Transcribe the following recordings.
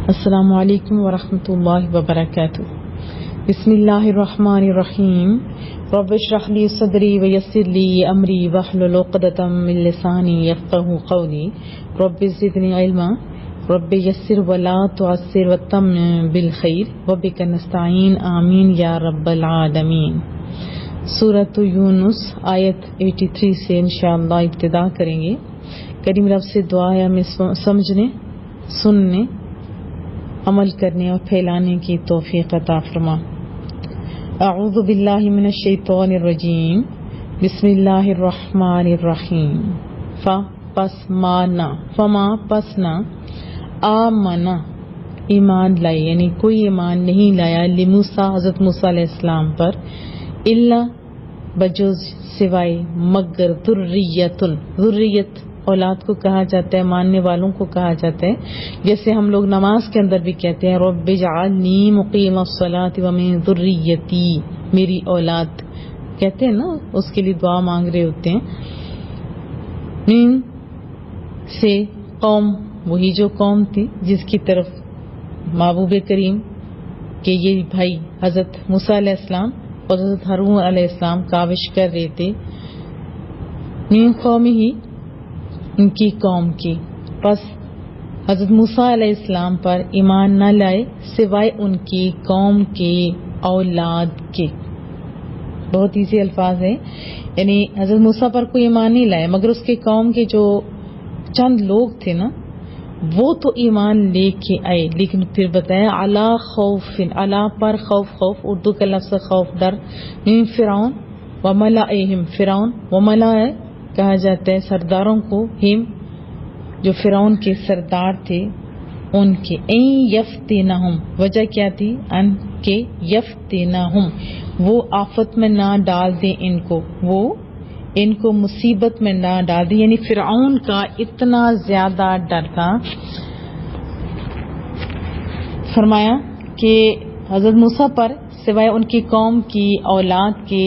السلام علیکم ورحمۃ اللہ وبرکاتہ. بسم اللہ الرحمن الرحیم. رب اشرح لی صدری ویسر لی امری واحلل عقدۃ من لسانی یفقہوا قولی. رب زدنی علما رب یسر ولا تعسر وتمم بالخیر وبک نستعین آمین یا رب العالمین. سورۃ یونس آیت 83 سے انشاءاللہ ابتدا کریں گے. کریم رب سے دعا ہے ہمیں سمجھنے، سننے، عمل کرنے اور پھیلانے کی توفیق عطا فرما. اعوذ باللہ من الشیطان الرجیم. بسم اللہ الرحمن الرحیم. فما پسنا آمنا ایمان لائے، یعنی کوئی ایمان نہیں لایا لموسیٰ حضرت موسیٰ علیہ السلام پر، الا بجز سوائے مگر ذریت اولاد کو کہا جاتا ہے، ماننے والوں کو کہا جاتا ہے. جیسے ہم لوگ نماز کے اندر بھی کہتے ہیں رب اجعلنی مقیم الصلاۃ ومن ذریتی، میری اولاد کہتے ہیں نا، اس کے لیے دعا مانگ رہے ہوتے ہیں. من سے قوم، وہی جو قوم تھی جس کی طرف محبوب کریم کہ یہ بھائی حضرت موسیٰ علیہ السلام اور حضرت ہارون علیہ السلام کاوش کر رہے تھے. من قوم ہی، ان کی قوم کی. پس حضرت موسیٰ علیہ السلام پر ایمان نہ لائے سوائے ان کی قوم کے اولاد کے. بہت ایزی الفاظ ہیں، یعنی حضرت موسیٰ پر کوئی ایمان نہیں لائے مگر اس کے قوم کے جو چند لوگ تھے نا، وہ تو ایمان لے کے آئے، لیکن پھر بتایا علی خوف، علی پر خوف، اردو کا لفظ خوف ڈر. من فرعون وملئہم، فرعون وملئ کہا جاتا ہے سرداروں کو، ہم جو فرعون کے سردار تھے ان کے. این یفتنہم، وجہ کیا تھی؟ ان کے یفتنہم، وہ آفت میں نہ ڈال دیں ان کو، وہ ان کو مصیبت میں نہ ڈال دیں. یعنی فرعون کا اتنا زیادہ ڈر تھا. فرمایا کہ حضرت موسیٰ پر سوائے ان کی قوم کی اولاد کے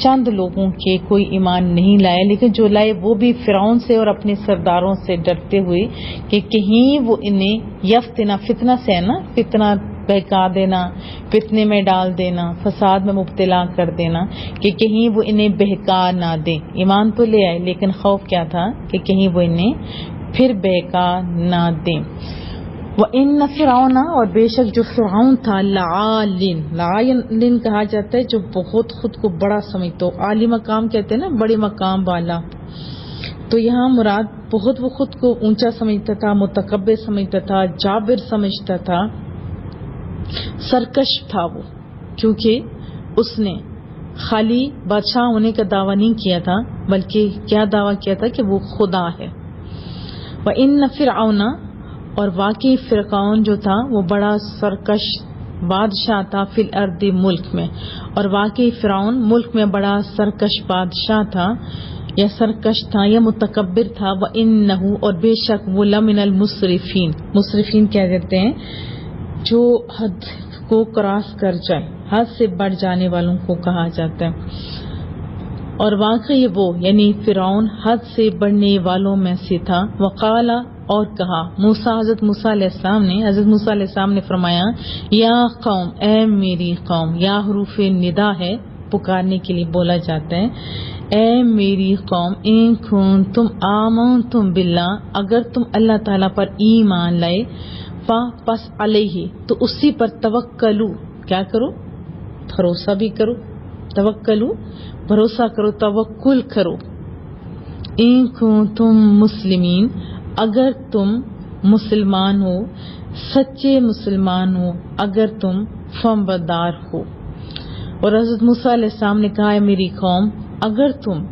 چند لوگوں کے کوئی ایمان نہیں لائے، لیکن جو لائے وہ بھی فرعون سے اور اپنے سرداروں سے ڈرتے ہوئے کہ کہیں وہ انہیں یفتنا، فتنہ سے ہے نا، فتنہ بہکا دینا، فتنے میں ڈال دینا، فساد میں مبتلا کر دینا، کہ کہیں وہ انہیں بہکا نہ دیں. ایمان تو لے آئے لیکن خوف کیا تھا کہ کہیں وہ انہیں پھر بہکا نہ دیں. وَإِنَّ فِرْعَوْنَ، اور بے شک جو فرعون تھا، لعالٍ کہا جاتا ہے جو بہت خود کو بڑا سمجھتا ہو. عالی مقام کہتے ہیں نا، بڑے مقام والا. تو یہاں مراد بہت وہ خود کو اونچا سمجھتا تھا، متکبر سمجھتا تھا، جابر سمجھتا تھا، سرکش تھا وہ، کیونکہ اس نے خالی بادشاہ ہونے کا دعویٰ نہیں کیا تھا بلکہ کیا دعویٰ کیا تھا کہ وہ خدا ہے. وَإِنَّ فِرْعَوْنَ، اور واقعی فرعون جو تھا وہ بڑا سرکش بادشاہ تھا، فی الارض، ملک میں. اور واقعی فرعون ملک میں بڑا سرکش بادشاہ تھا، یا سرکش تھا یا متکبر تھا. وَإِنَّهُ، اور بے شک وہ لمن المسرفین. مسرفین کیا کہتے ہیں؟ جو حد کو کراس کر جائے، حد سے بڑھ جانے والوں کو کہا جاتا ہے. اور واقعی وہ یعنی فرعون حد سے بڑھنے والوں میں سے تھا. وقال، اور کہا موسیٰ، حضرت موسیٰ علیہ السلام نے، حضرت موسیٰ علیہ السلام نے فرمایا یا قوم، اے میری قوم. یا حروف ندا ہے، پکارنے کے لیے بولا جاتا ہے. اے میری قوم، ان کنتم آمنتم باللہ، اگر تم اللہ تعالیٰ پر ایمان لائے، پس علیہ، تو اسی پر توکلو، کیا کرو؟ بھروسہ بھی کرو. توکلو، بھروسہ کرو، توکل کرو. ان کنتم مسلمین، اگر تم مسلمان ہو، سچے مسلمان ہو، اگر تم فرمانبردار ہو. اور حضرت موسیٰ علیہ السلام نے کہا ہے میری قوم، اگر تم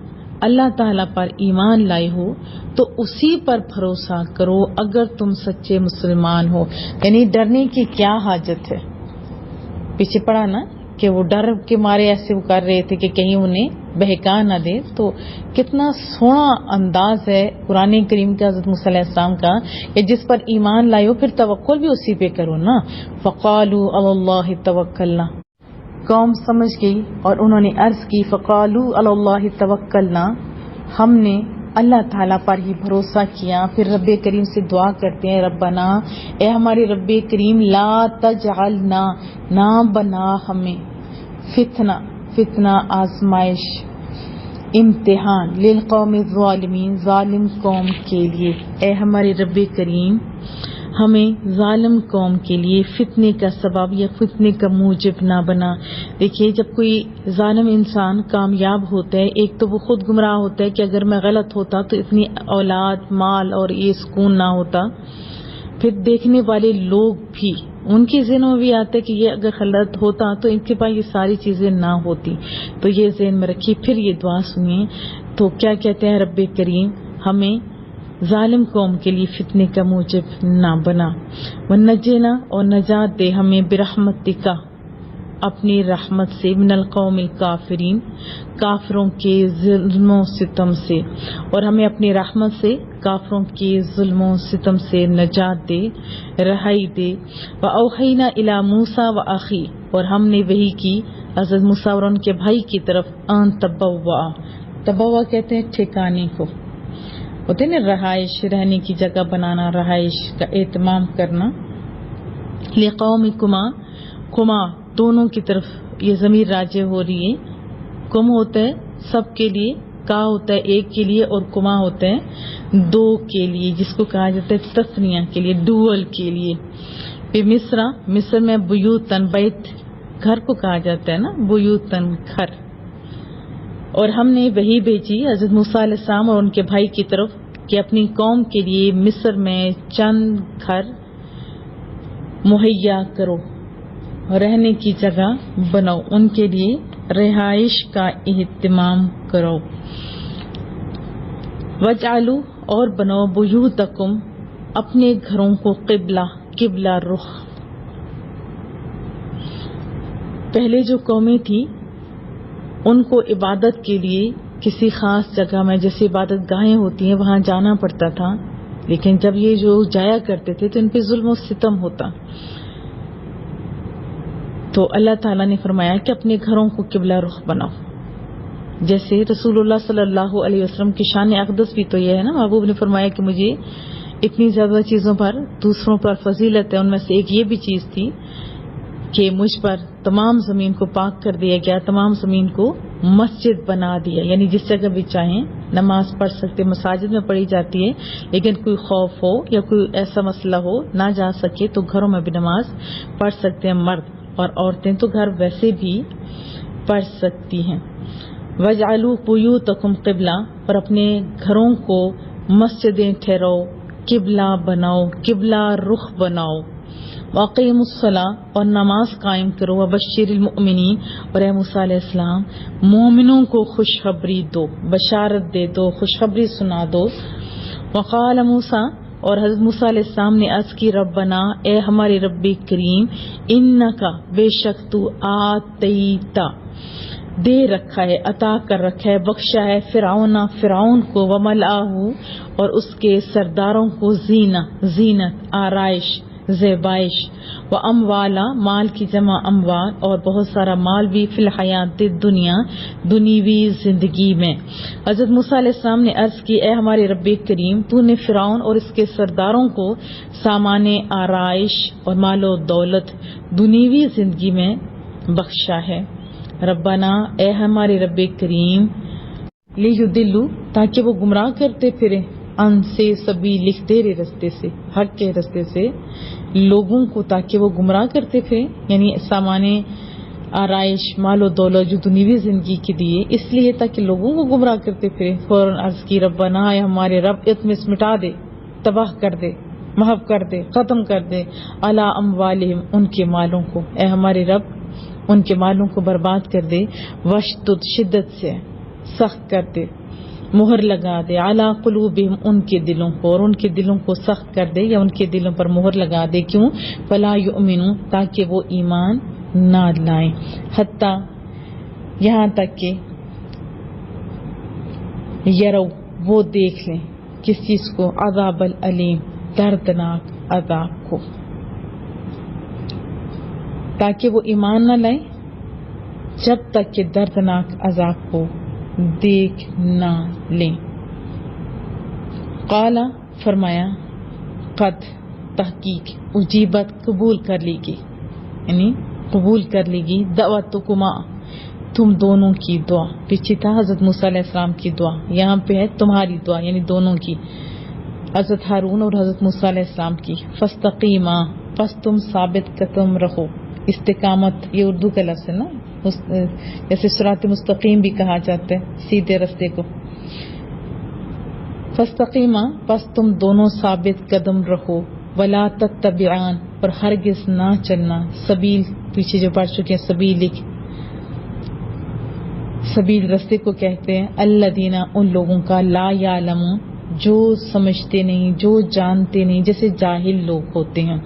اللہ تعالیٰ پر ایمان لائے ہو تو اسی پر بھروسہ کرو اگر تم سچے مسلمان ہو. یعنی ڈرنے کی کیا حاجت ہے؟ پیچھے پڑا نا کہ وہ ڈر کے مارے ایسے وہ کر رہے تھے کہ کہیں انہیں بہکا نہ دے. تو کتنا سونا انداز ہے قرآن کریم کا حضرت موسیٰ علیہ السلام کا کہ جس پر ایمان لائے ہو پھر توکل بھی اسی پہ کرو نا. فقالوا علی اللہ توکلنا، قوم سمجھ گئی اور انہوں نے عرض کی فقالوا علی اللہ توکلنا، ہم نے اللہ تعالیٰ پر ہی بھروسہ کیا، پھر رب کریم سے دعا کرتے ہیں ربنا، اے ہمارے رب کریم، لا تجعلنا، نہ بنا ہمیں، فتنہ آزمائش، امتحان، للقوم الظالمین، ظالم قوم کے لیے، اے ہمارے رب کریم ہمیں ظالم قوم کے لیے فتنے کا سبب یا فتنے کا موجب نہ بنا۔ دیکھیے جب کوئی ظالم انسان کامیاب ہوتا ہے، ایک تو وہ خود گمراہ ہوتا ہے کہ اگر میں غلط ہوتا تو اتنی اولاد، مال اور یہ سکون نہ ہوتا، پھر دیکھنے والے لوگ بھی ان کے ذہنوں میں بھی آتا ہے کہ یہ اگر غلط ہوتا تو ان کے پاس یہ ساری چیزیں نہ ہوتی، تو یہ ذہن میں رکھیے۔ پھر یہ دعا سنیے تو کیا کہتے ہیں رب کریم، ہمیں ظالم قوم کے لیے فتنے کا موجب نہ بنا، ونجینا، اور نجات دے ہمیں، برحمتک، اپنی رحمت سے، من القوم الکافرین، کافروں کے ظلم و ستم سے، اور ہمیں اپنی رحمت سے کافروں کے ظلم و ستم سے نجات دے، رہائی دے۔ وَأَوْحَيْنَا إِلَى مُوسَى وَأَخِيهِ، اور ہم نے وحی کی حضرت موسیٰ اور ان کے بھائی کی طرف، ان تبوا کہتے ہیں ٹھکانے کو، ہوتے ہیں نا رہائش، رہنے کی جگہ بنانا، رہائش کا اہتمام کرنا، لقومکما دونوں کی طرف یہ ضمیر راجع ہو رہی ہے، کم ہوتا ہے سب کے لیے، کا ہوتا ہے ایک کے لیے، اور کما ہوتا ہے دو کے لیے، جس کو کہا جاتا ہے تثنیہ کے لیے، ڈوئل کے لیے۔ پھر مصر میں بیوتن، بیت گھر کو کہا جاتا ہے نا، بیوتن گھر، اور ہم نے وحی بھیجی حضرت موسیٰ علیہ السلام اور ان کے بھائی کی طرف کہ اپنی قوم کے لیے مصر میں چند گھر مہیا کرو، رہنے کی جگہ بناؤ، ان کے لیے رہائش کا اہتمام کرو۔ وَاجْعَلُوا، اور بناؤ، بُيُوتَكُمْ، اپنے گھروں کو، قبلہ رخ۔ پہلے جو قومیں تھی ان کو عبادت کے لیے کسی خاص جگہ میں، جیسے عبادت گاہیں ہوتی ہیں، وہاں جانا پڑتا تھا، لیکن جب یہ جو جایا کرتے تھے تو ان پہ ظلم و ستم ہوتا، تو اللہ تعالیٰ نے فرمایا کہ اپنے گھروں کو قبلہ رخ بناؤ۔ جیسے رسول اللہ صلی اللہ علیہ وسلم کی شان اقدس بھی تو یہ ہے نا، محبوب نے فرمایا کہ مجھے اتنی زیادہ چیزوں پر، دوسروں پر فضیلت ہے، ان میں سے ایک یہ بھی چیز تھی کہ مجھ پر تمام زمین کو پاک کر دیا گیا، تمام زمین کو مسجد بنا دیا، یعنی جس جگہ بھی چاہیں نماز پڑھ سکتے، مساجد میں پڑھی جاتی ہے، لیکن کوئی خوف ہو یا کوئی ایسا مسئلہ ہو نہ جا سکے تو گھروں میں بھی نماز پڑھ سکتے ہیں مرد، اور عورتیں تو گھر ویسے بھی پڑھ سکتی ہیں۔ وَاجْعَلُوا بُيُوتَكُمْ قِبْلَةً، اور اپنے گھروں کو مسجدیں ٹھہراؤ، قبلہ بناؤ، قبلہ رخ بناؤ۔ وَأَقِیمُوا الصَّلَاةَ، اور نماز قائم کرو، وَبَشِّرِ الْمُؤْمِنِینَ، اور اے موسیٰ علیہ السلام مومنوں کو خوشخبری دو، بشارت دے دو، خوشخبری سنا دو۔ وقال موسیٰ، اور حضرت موسیٰ علیہ السلام نے عرض کی، ربنا، اے ہمارے رب کریم، انکا، بے شک تو، آتیتا، دے رکھا ہے، عطا کر رکھا ہے، بخشا ہے، فرعون کو، وملآہ، اور اس کے سرداروں کو، زینت، آرائش، زیبائش، واموالا، مال کی جمع اموال، اور بہت سارا مال بھی، فی الحیات دنیا، دنیوی زندگی میں۔ حضرت موسیٰ علیہ السلام نے عرض کی، اے ہمارے رب کریم، تو نے فرعون اور اس کے سرداروں کو سامان آرائش اور مال و دولت دنیوی زندگی میں بخشا ہے۔ ربنا، اے ہمارے رب کریم، لیضلوا، تاکہ وہ گمراہ کرتے پھرے، ان سے سبیل، تیرے رستے سے، حق کے رستے سے لوگوں کو، تاکہ وہ گمراہ کرتے پھرے، یعنی سامان آرائش، مال و دولت جو دنیوی زندگی کے دیے، اس لیے تاکہ لوگوں کو گمراہ کرتے پھرے۔ فوراً عرض کی، ربنا، اے ہمارے رب، اطمس، مٹا دے، تباہ کر دے، محو کر دے، ختم کر دے، علی اموالہم، ان کے مالوں کو، اے ہمارے رب ان کے مالوں کو برباد کر دے، وشدد، شدت سے سخت کر دے، مہر لگا دے، علی قلوبہم، ان کے دلوں کو، اور ان کے دلوں کو سخت کر دے یا ان کے دلوں پر مہر لگا دے، کیوں؟ فلا یؤمنون، تاکہ وہ ایمان نہ لائیں، حتی، یہاں تک کہ یرو، وہ دیکھ لیں، کس چیز کو؟ عذاب العلیم، دردناک عذاب کو، تاکہ وہ ایمان نہ لائیں جب تک کہ دردناک عذاب کو دیکھ نہ لیں۔ قال فرمایا قد تحقیق اجیبت قبول کر لی گئی، یعنی قبول کر لی گئی دعوتکما تم دونوں کی دعا. پیچھے تھا حضرت موسیٰ علیہ السلام کی دعا، یہاں پہ ہے تمہاری دعا یعنی دونوں کی، حضرت ہارون اور حضرت موسیٰ علیہ السلام کی. فاستقیما پس تم ثابت قدم رہو. استقامت یہ اردو کا لفظ ہے نا، جیسے صراط مستقیم بھی کہا جاتا ہے سیدھے رستے کو. فاستقیما پس تم دونوں ثابت قدم رہو. ولا تتبعان اور ہرگز نہ چلنا، سبیل پیچھے جو پڑھ چکے ہیں، سبیل رستے کو کہتے ہیں. الذین ان لوگوں کا لا یعلمون جو سمجھتے نہیں، جو جانتے نہیں، جیسے جاہل لوگ ہوتے ہیں.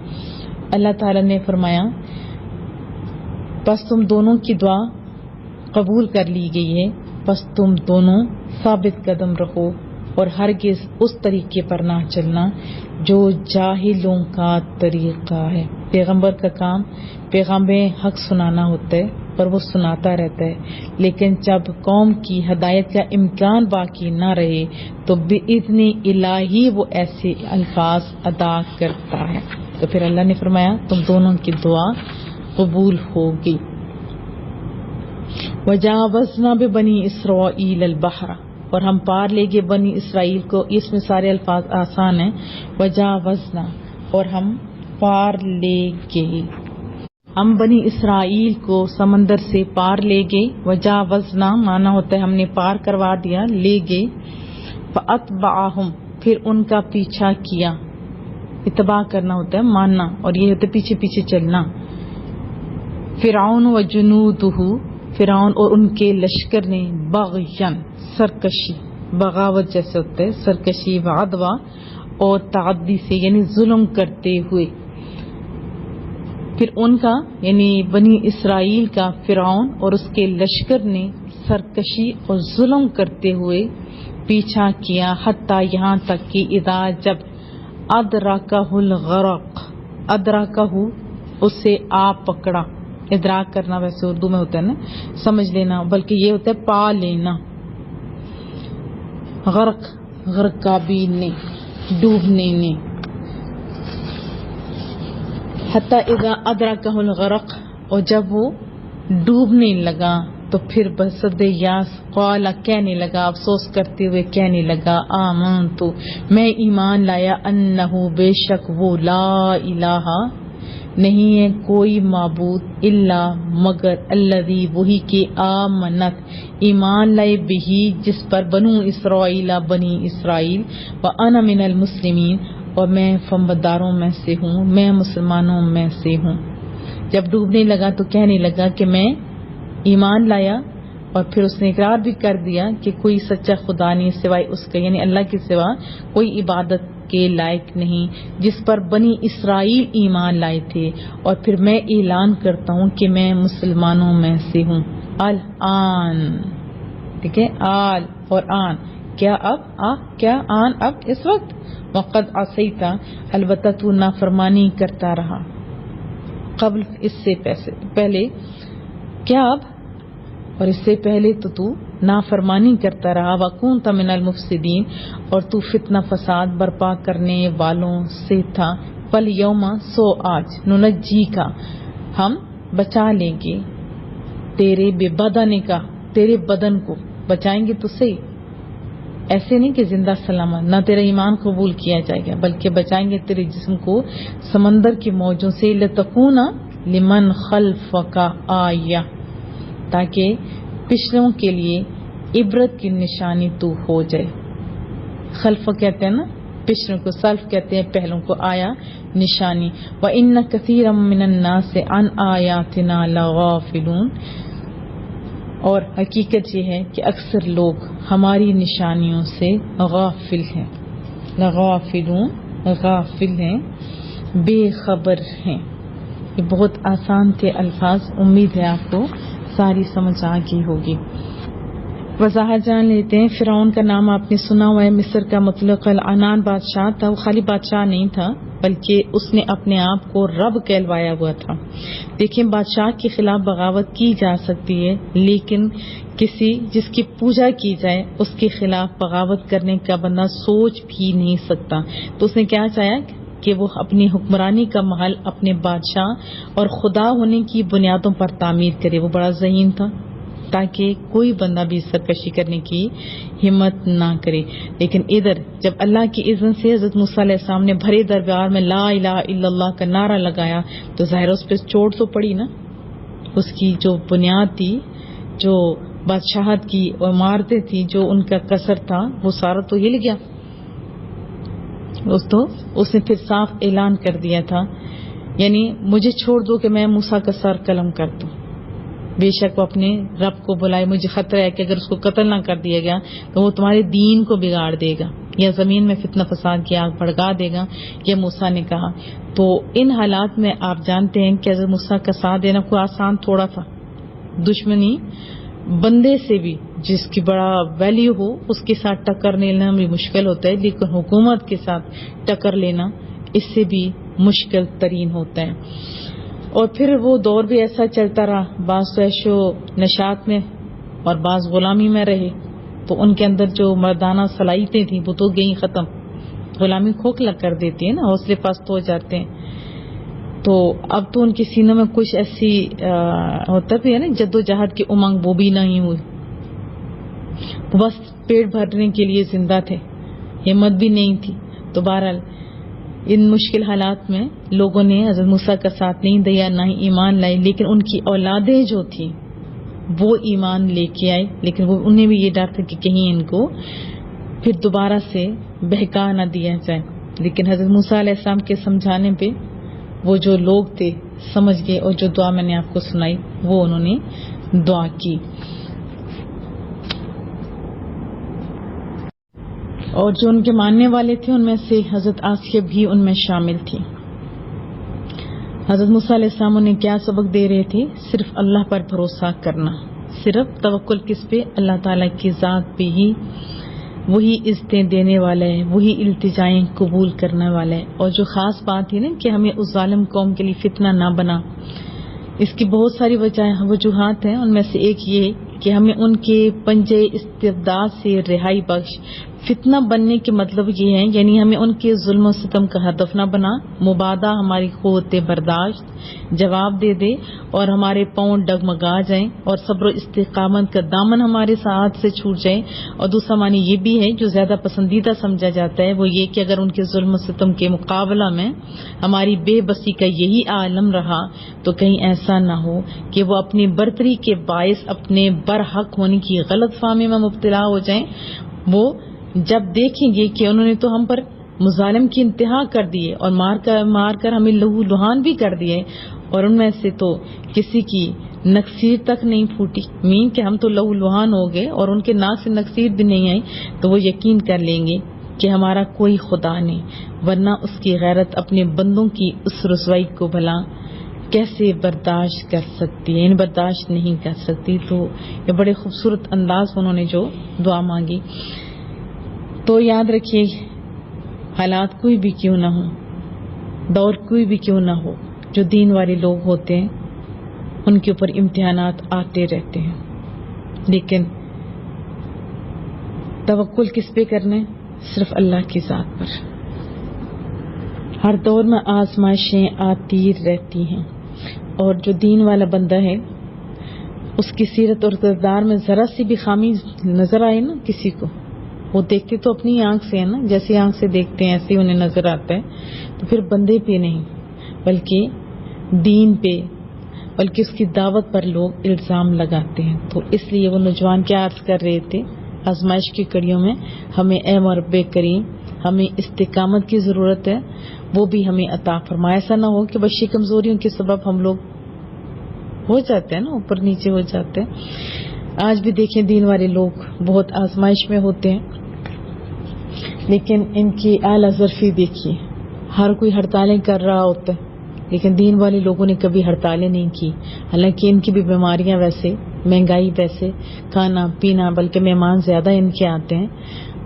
اللہ تعالیٰ نے فرمایا پس تم دونوں کی دعا قبول کر لی گئی ہے، پس تم دونوں ثابت قدم رہو اور ہرگز اس طریقے پر نہ چلنا جو جاہلوں کا طریقہ ہے. پیغمبر کا کام پیغام حق سنانا ہوتا ہے اور وہ سناتا رہتا ہے، لیکن جب قوم کی ہدایت کا امکان باقی نہ رہے تو بإذن الہی وہ ایسے الفاظ ادا کرتا ہے. تو پھر اللہ نے فرمایا تم دونوں کی دعا قبول ہوگی. وجاوزنا ببنی اسرائیل البحر اور ہم پار لے گئے بنی اسرائیل کو. اس میں سارے الفاظ آسان ہیں. وجاوزنا اور ہم پار لے گئے، ہم بنی اسرائیل کو سمندر سے پار لے گئے. وجاوزنا مانا ہوتا ہے ہم نے پار کروا دیا، لے گئے. فاتبعہم پھر ان کا پیچھا کیا. اتباع کرنا ہوتا ہے ماننا، اور یہ ہوتا ہے پیچھے پیچھے چلنا. فرعون و جنودہ فرعون اور ان کے لشکر نے بغیاً سرکشی، بغاوت جیسے ہوتا ہے سرکشی، وعدوا اور تعدی سے یعنی ظلم کرتے ہوئے. پھر ان کا یعنی بنی اسرائیل کا فرعون اور اس کے لشکر نے سرکشی اور ظلم کرتے ہوئے پیچھا کیا. حتیٰ یہاں تک کہ اذا جب ادرکہ الغرق، ادرکہ اسے آ پکڑا. ادراک کرنا ویسے اردو میں ہوتا ہے نا سمجھ لینا، بلکہ یہ ہوتا ہے پا لینا. غرق غرقابین نے، ڈوبنے نے. حتی اذا ادرکہ الغرق اور جب وہ ڈوبنے لگا تو پھر بصد یاس قال کہنے لگا، افسوس کرتے ہوئے کہنے لگا، آمنت میں ایمان لایا، انہ بے شک وہ لا الہ نہیں ہے کوئی معبود الا مگر الذی وہی کے آمنت ایمان لائے بہی جس پر بنو اسرائیل بنی اسرائیل، وانا من المسلمین اور میں فرمانبرداروں میں سے ہوں، میں مسلمانوں میں سے ہوں. جب ڈوبنے لگا تو کہنے لگا کہ میں ایمان لایا، اور پھر اس نے اقرار بھی کر دیا کہ کوئی سچا خدا نہیں سوائے اس کا، یعنی اللہ کے سوا کوئی عبادت کے لائق نہیں، جس پر بنی اسرائیل ایمان لائے تھے. اور پھر میں اعلان کرتا ہوں کہ میں مسلمانوں میں سے ہوں. الآن ٹھیک ہے، آل اور آن کیا اب کیا آن اب اس وقت. وقد عصیتا البتہ تو نافرمانی کرتا رہا، قبل اس سے پہلے کیا اب اور اس سے پہلے تو نافرمانی کرتا رہا. وَكُنْتَ مِنَ الْمُفْسِدِينَ اور تو فتنہ فساد برپا کرنے والوں سے تھا. فَالْيَوْمَ سو آج نُنَجِّي کا ہم بچا لیں گے تیرے بے بدن کا، تیرے بدن کو بچائیں گے تو صحیح، ایسے نہیں کہ زندہ سلامت، نہ تیرا ایمان قبول کیا جائے گا بلکہ بچائیں گے تیرے جسم کو سمندر کی موجوں سے. لِتَكُونَ لِمَنْ خَلْفَكَ آیَةٌ تاکہ پچھلوں کے لیے عبرت کی نشانی تو ہو جائے. خلف کہتے ہیں نا پچھلوں کو، سلف کہتے ہیں پہلوں کو، آیا نشانی. وَإِنَّ كَثِيرًا مِّنَ النَّاسِ عَنْ آيَاتِنَا لَغَافِلُونَ اور حقیقت یہ ہے کہ اکثر لوگ ہماری نشانیوں سے غافل ہیں. لغافلون غافل ہیں، بے خبر ہیں. یہ بہت آسان تھے الفاظ، امید ہے آپ کو ساری سمجھ آ گئی ہوگی. وضاحت جان لیتے ہیں. فرعون کا نام آپ نے سنا ہوا ہے. مصر کا مطلق العنان بادشاہ تھا. وہ خالی بادشاہ نہیں تھا بلکہ اس نے اپنے آپ کو رب کہلوایا ہوا تھا. دیکھیں بادشاہ کے خلاف بغاوت کی جا سکتی ہے لیکن کسی جس کی پوجا کی جائے اس کے خلاف بغاوت کرنے کا بندہ سوچ بھی نہیں سکتا. تو اس نے کیا چاہا کہ وہ اپنی حکمرانی کا محل اپنے بادشاہ اور خدا ہونے کی بنیادوں پر تعمیر کرے. وہ بڑا ذہین تھا تاکہ کوئی بندہ بھی سرکشی کرنے کی ہمت نہ کرے. لیکن ادھر جب اللہ کی اذن سے حضرت موسیٰ علیہ السلام نے بھرے دربار میں لا الہ الا اللہ کا نعرہ لگایا تو ظاہر اس پہ چوٹ تو پڑی نا. اس کی جو بنیاد تھی, جو بادشاہت کی عمارتیں تھیں, جو ان کا قصر تھا, وہ سارا تو ہل گیا. اس نے پھر صاف اعلان کر دیا تھا, یعنی مجھے چھوڑ دو کہ میں موسیٰ کا سر قلم کر دوں. بے شک وہ اپنے رب کو بلائے, مجھے خطرہ ہے کہ اگر اس کو قتل نہ کر دیا گیا تو وہ تمہارے دین کو بگاڑ دے گا یا زمین میں فتنہ فساد کی آگ بھڑکا دے گا, یہ موسیٰ نے کہا. تو ان حالات میں آپ جانتے ہیں کہ حضرت موسیٰ کا ساتھ دینا کوئی آسان تھوڑا تھا. دشمنی بندے سے بھی جس کی بڑا ویلیو ہو اس کے ساتھ ٹکر لینا بھی مشکل ہوتا ہے, لیکن حکومت کے ساتھ ٹکر لینا اس سے بھی مشکل ترین ہوتا ہے. اور پھر وہ دور بھی ایسا چلتا رہا. بعض تو عیش و نشاط میں اور بعض غلامی میں رہے, تو ان کے اندر جو مردانہ صلاحیتیں تھیں وہ تو گئیں ختم. غلامی کھوکھلا کر دیتی ہے نا, حوصلے پست ہو جاتے ہیں. تو اب تو ان کے سینوں میں کچھ ایسی ہوتا بھی ہے نا جد و جہد کی امنگ, وہ بھی نہیں ہوئی. وہ بس پیٹ بھرنے کے لیے زندہ تھے, ہمت بھی نہیں تھی. تو بہرحال ان مشکل حالات میں لوگوں نے حضرت موسیٰ کا ساتھ نہیں دیا, نہ ہی ایمان لائے, لیکن ان کی اولادیں جو تھیں وہ ایمان لے کے آئے. لیکن وہ انہیں بھی یہ ڈر تھا کہ کہیں ان کو پھر دوبارہ سے بہکا نہ دیا جائے. لیکن حضرت موسیٰ علیہ السلام کے سمجھانے پہ وہ جو لوگ تھے سمجھ گئے, اور جو دعا میں نے آپ کو سنائی وہ انہوں نے دعا کی. اور جو ان کے ماننے والے تھے ان میں سے حضرت آسیہ بھی ان میں شامل تھی. حضرت موسیٰ علیہ السلام انہیں کیا سبق دے رہے تھے؟ صرف اللہ پر بھروسہ کرنا, صرف توکل کس پہ؟ اللہ تعالیٰ کی ذات پہ ہی. وہی عزتیں دینے والا ہے, وہی التجائیں قبول کرنے والا ہے. اور جو خاص بات ہے نا کہ ہمیں اس ظالم قوم کے لیے فتنہ نہ بنا, اس کی بہت ساری وجوہات ہیں. ان میں سے ایک یہ کہ ہمیں ان کے پنجے استبداد سے رہائی بخش. فتنہ بننے کے مطلب یہ ہے یعنی ہمیں ان کے ظلم و ستم کا ہدف نہ بنا, مبادا ہماری قوت برداشت جواب دے دے اور ہمارے پاؤں ڈگمگا جائیں اور صبر و استقامت کا دامن ہمارے ساتھ سے چھوٹ جائے. اور دوسرا معنی یہ بھی ہے جو زیادہ پسندیدہ سمجھا جاتا ہے, وہ یہ کہ اگر ان کے ظلم و ستم کے مقابلہ میں ہماری بے بسی کا یہی عالم رہا تو کہیں ایسا نہ ہو کہ وہ اپنی برتری کے باعث اپنے برحق ہونے کی غلط فہمی میں مبتلا ہو جائیں. وہ جب دیکھیں گے کہ انہوں نے تو ہم پر مظالم کی انتہا کر دیے اور مار کر ہمیں لہو لہان بھی کر دیے, اور ان میں سے تو کسی کی نکسیر تک نہیں پھوٹی, مین کہ ہم تو لہو لہان ہو گئے اور ان کے ناک سے نکسیر بھی نہیں آئی, تو وہ یقین کر لیں گے کہ ہمارا کوئی خدا نہیں, ورنہ اس کی غیرت اپنے بندوں کی اس رسوائی کو بھلا کیسے برداشت کر سکتی ہے, برداشت نہیں کر سکتی. تو یہ بڑے خوبصورت انداز انہوں نے جو دعا مانگی. تو یاد رکھیے حالات کوئی بھی کیوں نہ ہو, دور کوئی بھی کیوں نہ ہو, جو دین والے لوگ ہوتے ہیں ان کے اوپر امتحانات آتے رہتے ہیں, لیکن توکل کس پہ کرنے؟ صرف اللہ کی ذات پر. ہر دور میں آزمائشیں آتی رہتی ہیں, اور جو دین والا بندہ ہے اس کی سیرت اور کردار میں ذرا سی بھی خامی نظر آئے نا کسی کو, وہ دیکھتے تو اپنی آنکھ سے ہے نا, جیسے آنکھ سے دیکھتے ہیں ایسے انہیں نظر آتا ہے, تو پھر بندے پہ نہیں بلکہ دین پہ, بلکہ اس کی دعوت پر لوگ الزام لگاتے ہیں. تو اس لیے وہ نوجوان کیا عرض کر رہے تھے, آزمائش کی کڑیوں میں ہمیں اے رب کریم ہمیں استقامت کی ضرورت ہے, وہ بھی ہمیں عطا فرمائے. ایسا نہ ہو کہ بشی کمزوریوں کے سبب ہم لوگ ہو جاتے ہیں نا, اوپر نیچے ہو جاتے ہیں. آج بھی دیکھیں دین والے لوگ بہت آزمائش میں ہوتے ہیں, لیکن ان کی اعلیٰ ظرفی دیکھیے, ہر کوئی ہڑتالیں کر رہا ہوتا ہے لیکن دین والے لوگوں نے کبھی ہڑتالیں نہیں کی, حالانکہ ان کی بھی بیماریاں ویسے مہنگائی ویسے، کھانا پینا، بلکہ مہمان زیادہ ان کے آتے ہیں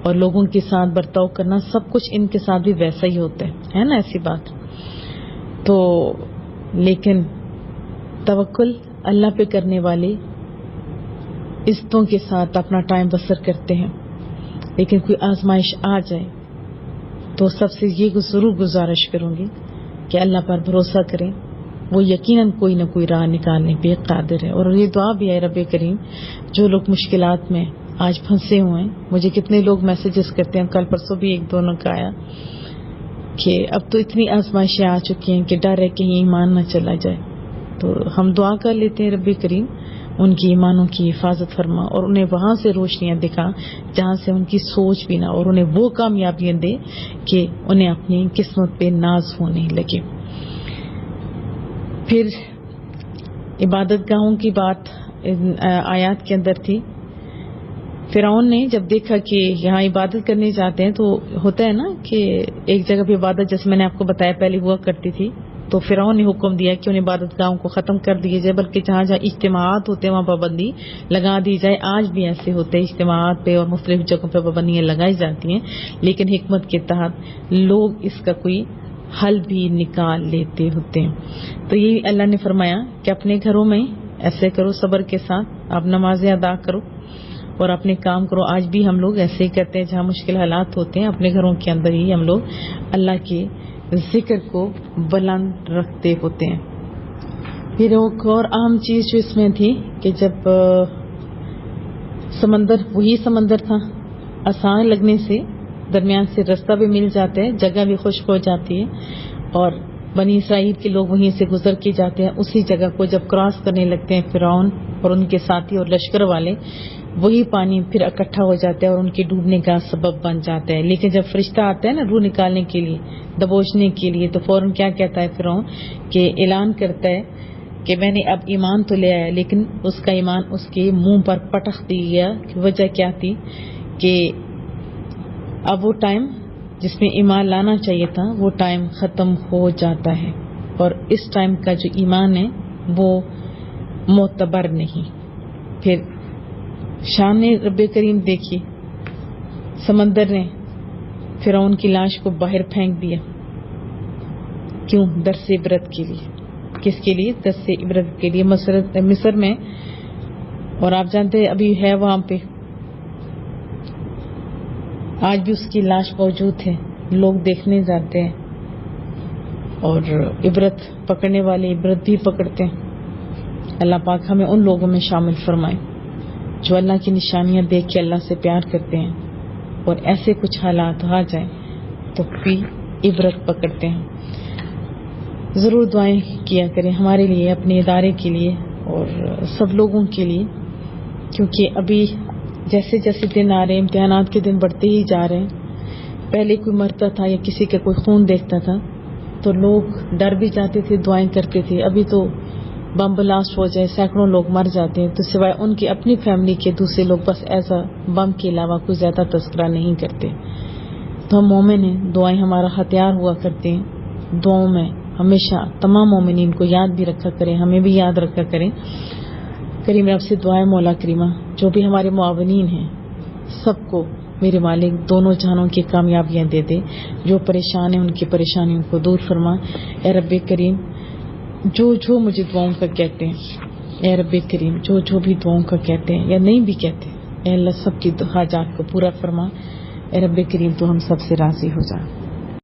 اور لوگوں کے ساتھ برتاؤ کرنا سب کچھ ان کے ساتھ بھی ویسا ہی ہوتا ہے نا، ایسی بات. تو لیکن توکل اللہ پہ کرنے والے عزتوں کے ساتھ اپنا ٹائم بسر کرتے ہیں. لیکن کوئی آزمائش آ جائے تو سب سے یہ ضرور گزارش کروں گی کہ اللہ پر بھروسہ کریں، وہ یقیناً کوئی نہ کوئی راہ نکالنے پہ قادر ہے. اور یہ دعا بھی ہے رب کریم، جو لوگ مشکلات میں آج پھنسے ہوئے ہیں، مجھے کتنے لوگ میسیجز کرتے ہیں، کل پرسوں بھی ایک دونوں کا آیا کہ اب تو اتنی آزمائشیں آ چکی ہیں کہ ڈر ہے کہیں ایمان نہ چلا جائے. تو ہم دعا کر لیتے ہیں رب کریم ان کی ایمانوں کی حفاظت فرما اور انہیں وہاں سے روشنیاں دکھا جہاں سے ان کی سوچ بھی نہ، اور انہیں وہ کامیابیاں دے کہ انہیں اپنی قسمت پہ ناز ہونے لگے. پھر عبادت گاہوں کی بات آیات کے اندر تھی. فرعون نے جب دیکھا کہ یہاں عبادت کرنے جاتے ہیں تو ہوتا ہے نا کہ ایک جگہ پہ عبادت، جیسے میں نے آپ کو بتایا پہلے ہوا کرتی تھی، تو فرعون نے حکم دیا کہ ان عبادت گاہوں کو ختم کر دیے جائے، بلکہ جہاں جہاں اجتماعات ہوتے ہیں وہاں پابندی لگا دی جائے. آج بھی ایسے ہوتے ہیں، اجتماعات پہ اور مختلف جگہوں پہ پابندیاں لگائی جاتی ہیں، لیکن حکمت کے تحت لوگ اس کا کوئی حل بھی نکال لیتے ہوتے ہیں. تو یہ اللہ نے فرمایا کہ اپنے گھروں میں ایسے کرو، صبر کے ساتھ آپ نمازیں ادا کرو اور اپنے کام کرو. آج بھی ہم لوگ ایسے ہی کرتے ہیں، جہاں مشکل حالات ہوتے ہیں اپنے گھروں کے اندر ہی ہم لوگ اللہ کے ذکر کو بلند رکھتے ہوتے ہیں. پھر ایک اور اہم چیز جو اس میں تھی کہ جب سمندر، وہی سمندر تھا، آسان لگنے سے درمیان سے رستہ بھی مل جاتا ہے، جگہ بھی خشک ہو جاتی ہے، اور بنی اسرائیل کے لوگ وہیں سے گزر کے جاتے ہیں. اسی جگہ کو جب کراس کرنے لگتے ہیں فرعون اور ان کے ساتھی اور لشکر والے، وہی پانی پھر اکٹھا ہو جاتا ہے اور ان کے ڈوبنے کا سبب بن جاتا ہے. لیکن جب فرشتہ آتا ہے نا روح نکالنے کے لیے، دبوچنے کے لیے، تو فوراً کیا کہتا ہے فرعون کہ اعلان کرتا ہے کہ میں نے اب ایمان تو لے آیا، لیکن اس کا ایمان اس کے منہ پر پٹخ دی گیا. وجہ کیا تھی کہ اب وہ ٹائم جس میں ایمان لانا چاہیے تھا وہ ٹائم ختم ہو جاتا ہے، اور اس ٹائم کا جو ایمان ہے وہ معتبر نہیں. پھر شام نے رب کریم دیکھی، سمندر نے فرعون کی لاش کو باہر پھینک دیا. کیوں؟ درس عبرت کے لیے. کس کے لیے؟ درس عبرت کے لیے. مصر میں، اور آپ جانتے ہیں ابھی ہے وہاں پہ، آج بھی اس کی لاش موجود ہے، لوگ دیکھنے جاتے ہیں اور عبرت پکڑنے والے عبرت بھی پکڑتے ہیں. اللہ پاک ہمیں ان لوگوں میں شامل فرمائے جو اللہ کی نشانیاں دیکھ کے اللہ سے پیار کرتے ہیں اور ایسے کچھ حالات آ جائیں تو بھی عبرت پکڑتے ہیں. ضرور دعائیں کیا کریں ہمارے لیے، اپنے ادارے کے لیے اور سب لوگوں کے لیے، کیونکہ ابھی جیسے جیسے دن آ رہے ہیں امتحانات کے دن بڑھتے ہی جا رہے ہیں. پہلے کوئی مرتا تھا یا کسی کا کوئی خون دیکھتا تھا تو لوگ ڈر بھی جاتے تھے، دعائیں کرتے تھے. ابھی تو بم بلاسٹ ہو جائے سینکڑوں لوگ مر جاتے ہیں تو سوائے ان کی اپنی فیملی کے دوسرے لوگ بس ایسا بم کے علاوہ کوئی زیادہ تذکرہ نہیں کرتے. تو ہم مومن ہیں، دعائیں ہمارا ہتھیار ہوا کرتے ہیں. دعاؤں میں ہمیشہ تمام مومنین کو یاد بھی رکھا کریں، ہمیں بھی یاد رکھا کریں. کریم رب سے دعائیں مولا کریمہ جو بھی ہمارے معاونین ہیں سب کو میرے مالک دونوں جہانوں کی کامیابیاں دے دے. جو پریشان ہیں ان کی پریشانیوں کو دور فرما. اے رب کریم جو مجھے دعاؤں کا کہتے ہیں، اے رب کریم جو بھی دعاؤں کا کہتے ہیں یا نہیں بھی کہتے، اے اللہ سب کی حاجات کو پورا فرما. اے رب کریم تو ہم سب سے راضی ہو جا.